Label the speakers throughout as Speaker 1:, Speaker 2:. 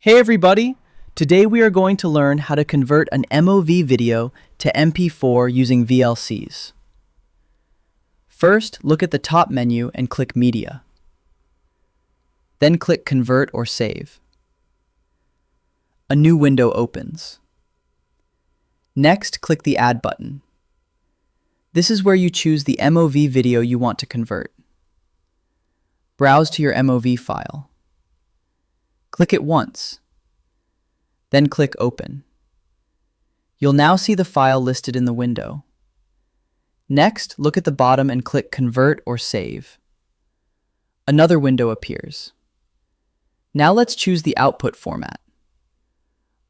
Speaker 1: Hey everybody! Today we are going to learn how to convert an MOV video to MP4 using VLCs. First, look at the top menu and click Media. Then click Convert or Save. A new window opens. Next, click the Add button. This is where you choose the MOV video you want to convert. Browse to your MOV file. Click it once. Then click Open. You'll now see the file listed in the window. Next, look at the bottom and click Convert or Save. Another window appears. Now let's choose the output format.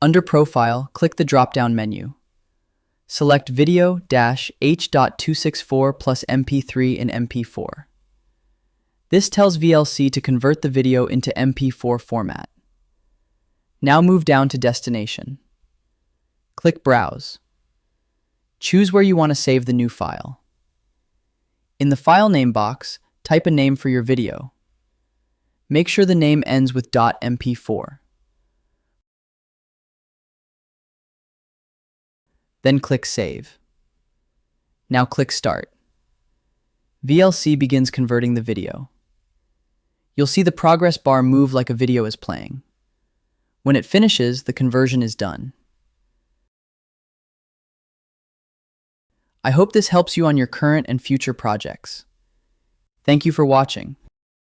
Speaker 1: Under Profile, click the drop-down menu. Select Video-H.264 plus MP3 in MP4. This tells VLC to convert the video into MP4 format. Now move down to Destination. Click Browse. Choose where you want to save the new file. In the file name box, type a name for your video. Make sure the name ends with .mp4. Then click Save. Now click Start. VLC begins converting the video. You'll see the progress bar move like a video is playing. When it finishes, the conversion is done. I hope this helps you on your current and future projects. Thank you for watching.